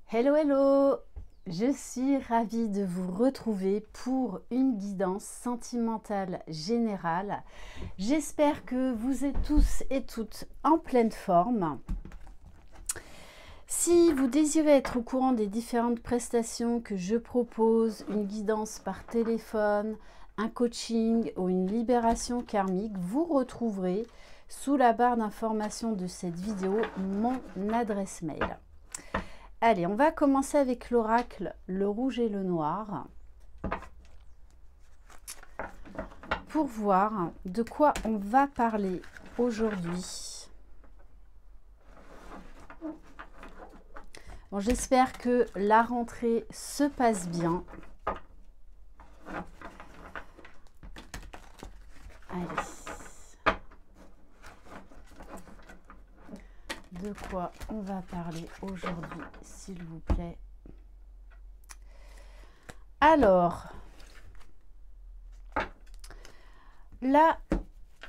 Hello, hello! Je suis ravie de vous retrouver pour une guidance sentimentale générale. J'espère que vous êtes tous et toutes en pleine forme. Si vous désirez être au courant des différentes prestations que je propose, une guidance par téléphone, un coaching ou une libération karmique, vous retrouverez sous la barre d'information de cette vidéo mon adresse mail. Allez, on va commencer avec l'oracle, le rouge et le noir, pour voir de quoi on va parler aujourd'hui. Bon, j'espère que la rentrée se passe bien. Allez. De quoi on va parler aujourd'hui, s'il vous plaît? Alors, là,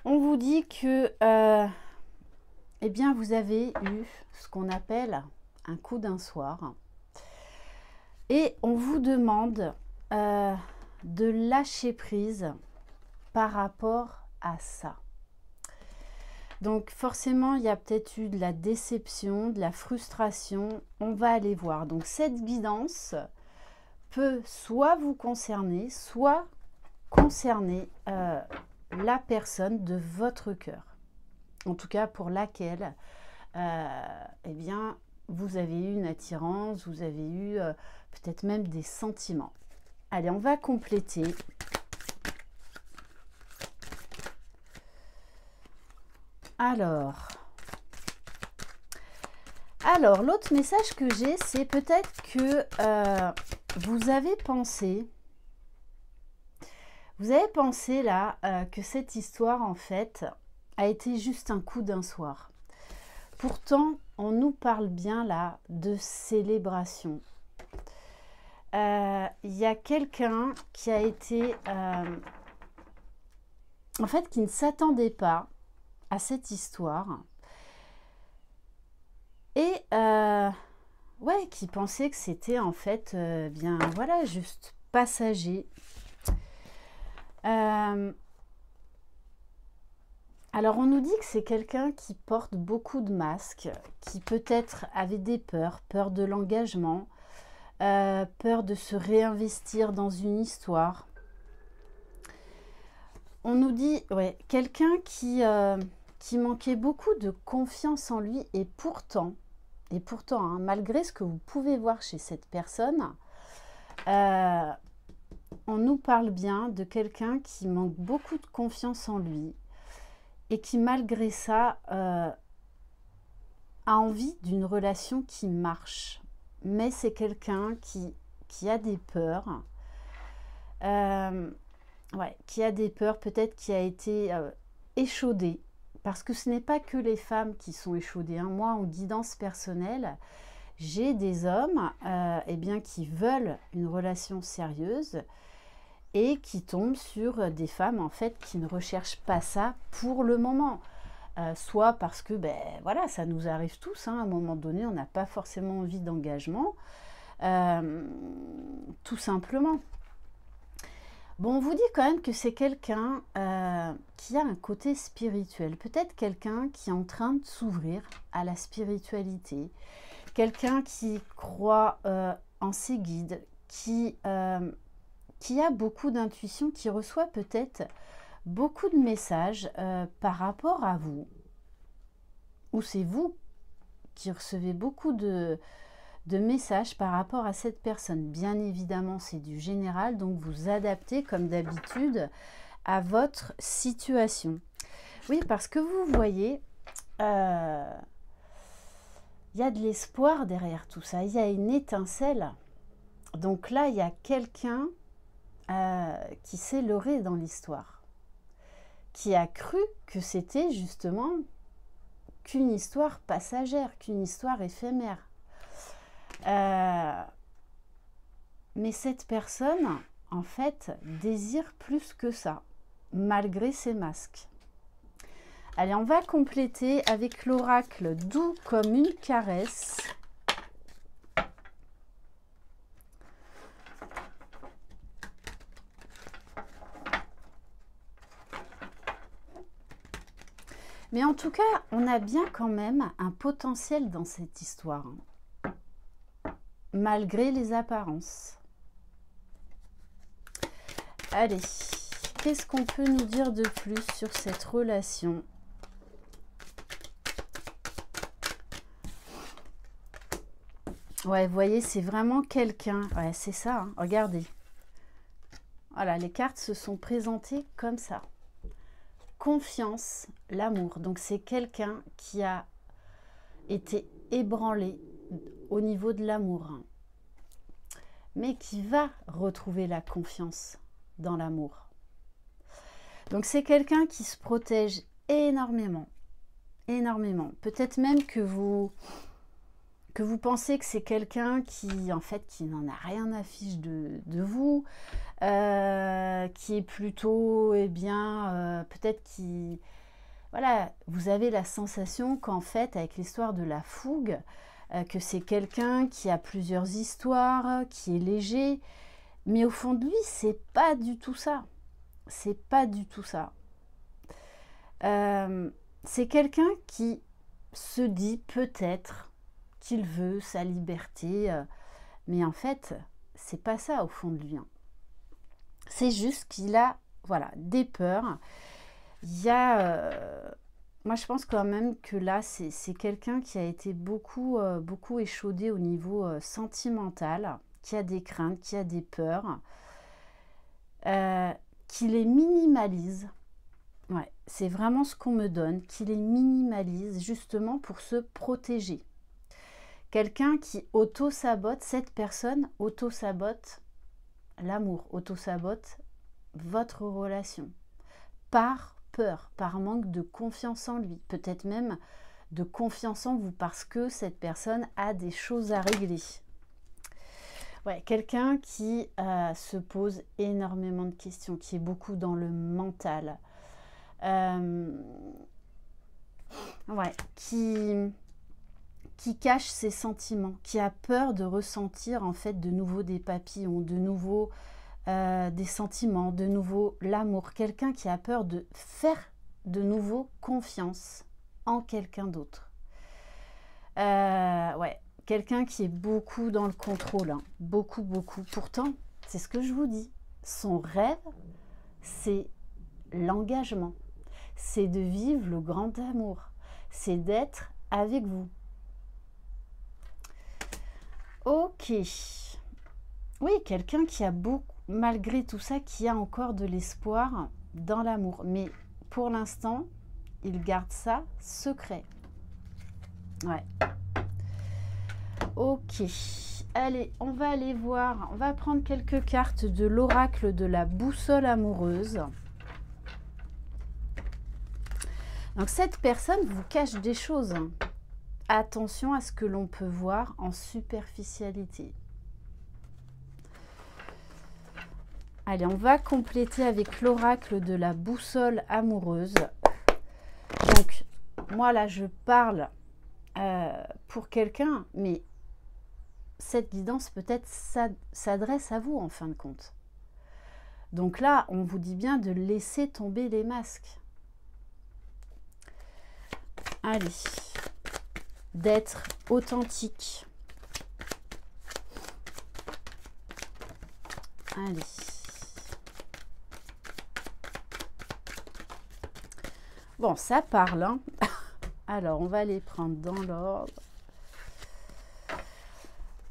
on vous dit que, eh bien, vous avez eu ce qu'on appelle un coup d'un soir. Et on vous demande de lâcher prise par rapport à ça. Donc forcément, il y a peut-être eu de la déception, de la frustration. On va aller voir. Donc cette guidance peut soit vous concerner, soit concerner la personne de votre cœur. En tout cas, pour laquelle, eh bien, vous avez eu une attirance, vous avez eu peut-être même des sentiments. Allez, on va compléter. Alors, l'autre message que j'ai, c'est peut-être que vous avez pensé là que cette histoire, en fait, a été juste un coup d'un soir. Pourtant, on nous parle bien là de célébration. Il y a quelqu'un qui a été, en fait, qui ne s'attendait pas à cette histoire et ouais, qui pensait que c'était en fait bien voilà, juste passager. Alors on nous dit que c'est quelqu'un qui porte beaucoup de masques, qui peut-être avait des peurs, peur de l'engagement, peur de se réinvestir dans une histoire. On nous dit ouais, quelqu'un qui manquait beaucoup de confiance en lui et pourtant hein, malgré ce que vous pouvez voir chez cette personne, on nous parle bien de quelqu'un qui manque beaucoup de confiance en lui et qui malgré ça a envie d'une relation qui marche. Mais c'est quelqu'un qui a des peurs, ouais, qui a des peurs, peut-être qui a été échaudé. Parce que ce n'est pas que les femmes qui sont échaudées. Hein. Moi, en guidance personnelle, j'ai des hommes eh bien, qui veulent une relation sérieuse et qui tombent sur des femmes en fait qui ne recherchent pas ça pour le moment. Soit parce que ben, voilà, ça nous arrive tous. Hein, à un moment donné, on n'a pas forcément envie d'engagement. Tout simplement. Bon, on vous dit quand même que c'est quelqu'un qui a un côté spirituel. Peut-être quelqu'un qui est en train de s'ouvrir à la spiritualité. Quelqu'un qui croit en ses guides, qui a beaucoup d'intuition, qui reçoit peut-être beaucoup de messages par rapport à vous. Ou c'est vous qui recevez beaucoup de messages par rapport à cette personne. Bien évidemment, c'est du général, donc vous adaptez comme d'habitude à votre situation. Oui, parce que vous voyez, il y a de l'espoir derrière tout ça, il y a une étincelle. Donc là, il y a quelqu'un qui s'est leurré dans l'histoire, qui a cru que c'était justement qu'une histoire passagère, qu'une histoire éphémère. Mais cette personne, en fait, désire plus que ça, malgré ses masques. Allez, on va compléter avec l'oracle doux comme une caresse. Mais en tout cas, on a bien quand même un potentiel dans cette histoire, hein, malgré les apparences. Allez, qu'est-ce qu'on peut nous dire de plus sur cette relation ? Ouais, vous voyez, c'est vraiment quelqu'un. Ouais, c'est ça, hein, regardez. Voilà, les cartes se sont présentées comme ça. Confiance, l'amour. Donc, c'est quelqu'un qui a été ébranlé au niveau de l'amour, hein, mais qui va retrouver la confiance dans l'amour. Donc, c'est quelqu'un qui se protège énormément. Énormément. Peut-être même que vous pensez que c'est quelqu'un qui, en fait, qui n'en a rien à fiche de vous, qui est plutôt, eh bien, peut-être qui... Voilà, vous avez la sensation qu'en fait, avec l'histoire de la fougue, que c'est quelqu'un qui a plusieurs histoires, qui est léger, mais au fond de lui, c'est pas du tout ça. C'est pas du tout ça. C'est quelqu'un qui se dit peut-être qu'il veut sa liberté, mais en fait, c'est pas ça au fond de lui, hein. C'est juste qu'il a, voilà, des peurs. Il y a, moi je pense quand même que là, c'est quelqu'un qui a été beaucoup échaudé au niveau sentimental, qui a des craintes, qui a des peurs, qui les minimalise. Ouais, c'est vraiment ce qu'on me donne, qui les minimalise justement pour se protéger. Quelqu'un qui auto-sabote, cette personne auto-sabote l'amour, auto-sabote votre relation. Par peur, par manque de confiance en lui. Peut-être même de confiance en vous parce que cette personne a des choses à régler. Ouais, quelqu'un qui se pose énormément de questions, qui est beaucoup dans le mental. Ouais, qui cache ses sentiments, qui a peur de ressentir en fait de nouveau des papillons, de nouveau des sentiments, de nouveau l'amour. Quelqu'un qui a peur de faire de nouveau confiance en quelqu'un d'autre. Ouais, quelqu'un qui est beaucoup dans le contrôle, hein. Beaucoup. Pourtant, c'est ce que je vous dis. Son rêve, c'est l'engagement. C'est de vivre le grand amour. C'est d'être avec vous. Ok. Oui, quelqu'un qui a beaucoup, malgré tout ça, qui a encore de l'espoir dans l'amour. Mais pour l'instant, il garde ça secret. Ouais. Ok. Allez, on va aller voir. On va prendre quelques cartes de l'oracle de la boussole amoureuse. Donc, cette personne vous cache des choses. Attention à ce que l'on peut voir en superficialité. Allez, on va compléter avec l'oracle de la boussole amoureuse. Donc, moi là, je parle pour quelqu'un, mais cette guidance peut-être s'adresse à vous en fin de compte. Donc là, on vous dit bien de laisser tomber les masques. Allez, d'être authentique. Allez. Bon, ça parle, hein. Alors, on va les prendre dans l'ordre.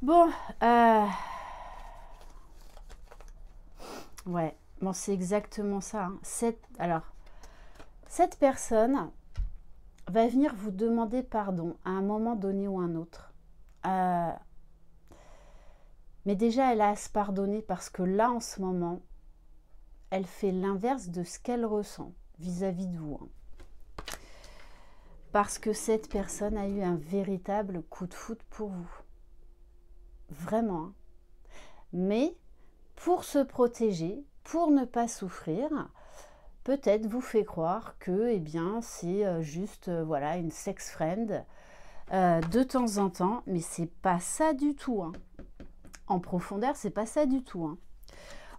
Bon, ouais, bon, c'est exactement ça, hein. Cette personne va venir vous demander pardon à un moment donné ou un autre. Mais déjà, elle a à se pardonner parce que là, en ce moment, elle fait l'inverse de ce qu'elle ressent vis-à-vis de vous, hein. Parce que cette personne a eu un véritable coup de foudre pour vous. Vraiment, hein. Mais pour se protéger, pour ne pas souffrir, peut-être vous fait croire que eh bien, c'est juste voilà, une sex friend de temps en temps, mais c'est pas ça du tout, hein. En profondeur, c'est pas ça du tout, hein.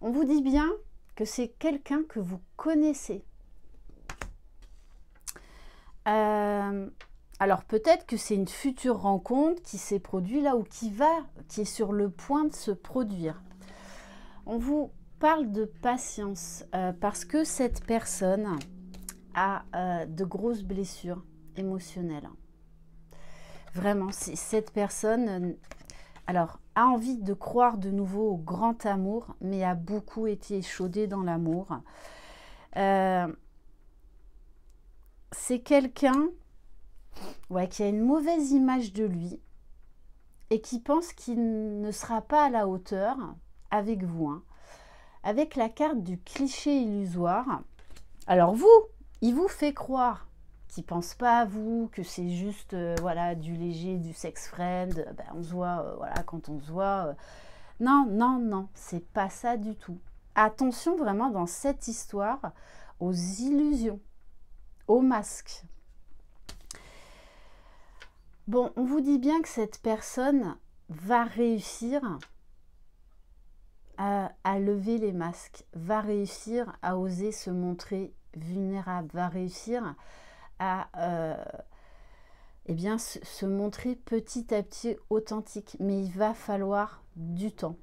On vous dit bien que c'est quelqu'un que vous connaissez. Alors peut-être que c'est une future rencontre qui s'est produite là ou qui est sur le point de se produire. On vous parle de patience parce que cette personne a de grosses blessures émotionnelles. Vraiment, cette personne alors, a envie de croire de nouveau au grand amour, mais a beaucoup été échaudée dans l'amour. C'est quelqu'un qui a une mauvaise image de lui et qui pense qu'il ne sera pas à la hauteur avec vous. Avec la carte du cliché illusoire. Alors il vous fait croire qu'il ne pense pas à vous, que c'est juste du léger, du sex friend, on se voit quand on se voit. Non, c'est pas ça du tout. Attention vraiment dans cette histoire aux illusions, aux masques. Bon, on vous dit bien que cette personne va réussir à lever les masques, va réussir à oser se montrer vulnérable, va réussir à se montrer petit à petit authentique. Mais il va falloir du temps.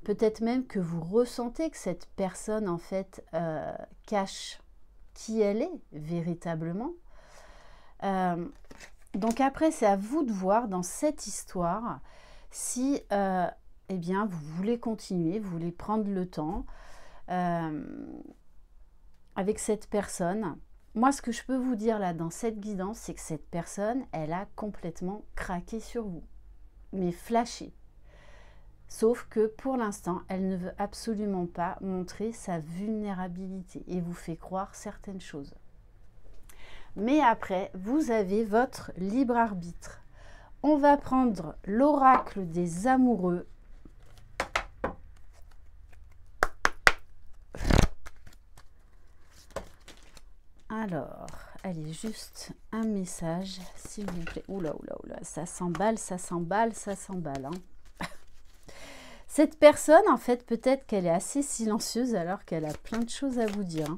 Peut-être même que vous ressentez que cette personne, en fait, cache qui elle est véritablement. Donc après, c'est à vous de voir dans cette histoire si vous voulez continuer, vous voulez prendre le temps avec cette personne. Moi, ce que je peux vous dire là dans cette guidance, c'est que cette personne, elle a complètement craqué sur vous, mais flashé. Sauf que pour l'instant, elle ne veut absolument pas montrer sa vulnérabilité et vous fait croire certaines choses. Mais après, vous avez votre libre arbitre. On va prendre l'oracle des amoureux. Alors, allez, juste un message, s'il vous plaît. Oula, ça s'emballe. Cette personne, en fait, peut-être qu'elle est assez silencieuse alors qu'elle a plein de choses à vous dire.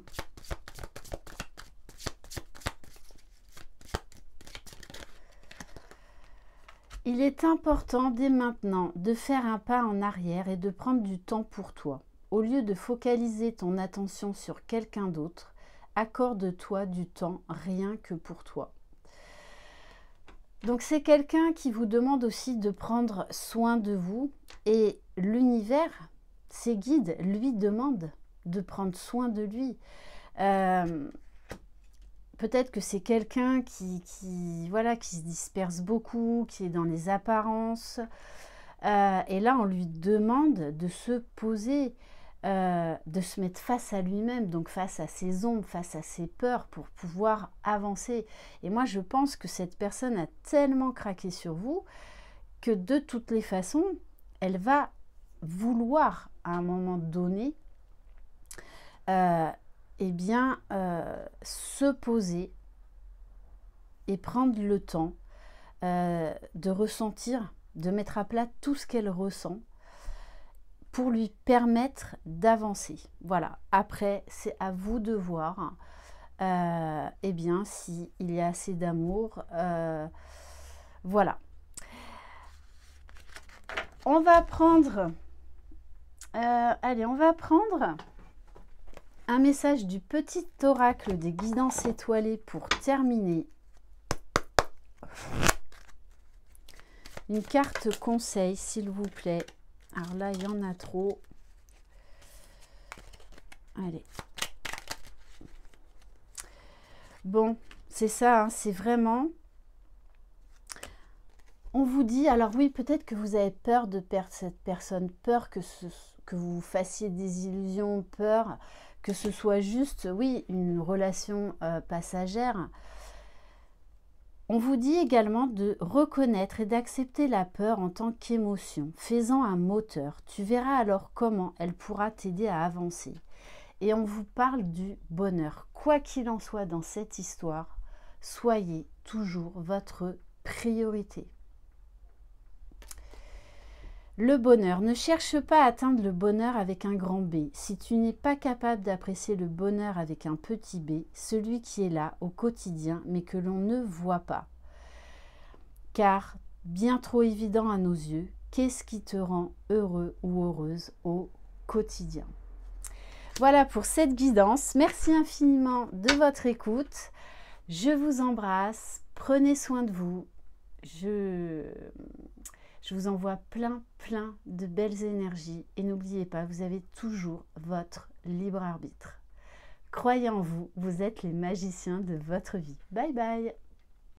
Il est important dès maintenant de faire un pas en arrière et de prendre du temps pour toi. Au lieu de focaliser ton attention sur quelqu'un d'autre, accorde-toi du temps rien que pour toi. Donc c'est quelqu'un qui vous demande aussi de prendre soin de vous et l'univers, ses guides, lui demandent de prendre soin de lui. Peut-être que c'est quelqu'un qui se disperse beaucoup, qui est dans les apparences. Et là, on lui demande de se poser, de se mettre face à lui-même, donc face à ses ombres, face à ses peurs pour pouvoir avancer. Et moi, je pense que cette personne a tellement craqué sur vous que de toutes les façons, elle va vouloir à un moment donné se poser et prendre le temps de ressentir, de mettre à plat tout ce qu'elle ressent pour lui permettre d'avancer. Voilà, après c'est à vous de voir s'il y a assez d'amour. Voilà. On va prendre un message du petit oracle des guidances étoilées pour terminer. Une carte conseil, s'il vous plaît. Alors là, il y en a trop. Allez. Bon, c'est ça, hein, c'est vraiment... On vous dit, alors oui, peut-être que vous avez peur de perdre cette personne, peur que vous fassiez des illusions, peur que ce soit juste, oui, une relation passagère. On vous dit également de reconnaître et d'accepter la peur en tant qu'émotion, faisant un moteur. Tu verras alors comment elle pourra t'aider à avancer. Et on vous parle du bonheur. Quoi qu'il en soit dans cette histoire, soyez toujours votre priorité. Le bonheur. Ne cherche pas à atteindre le bonheur avec un grand B. Si tu n'es pas capable d'apprécier le bonheur avec un petit b, celui qui est là au quotidien, mais que l'on ne voit pas. Car, bien trop évident à nos yeux, qu'est-ce qui te rend heureux ou heureuse au quotidien? Voilà pour cette guidance. Merci infiniment de votre écoute. Je vous embrasse. Prenez soin de vous. Je vous envoie plein de belles énergies. Et n'oubliez pas, vous avez toujours votre libre arbitre. Croyez en vous, vous êtes les magiciens de votre vie. Bye bye!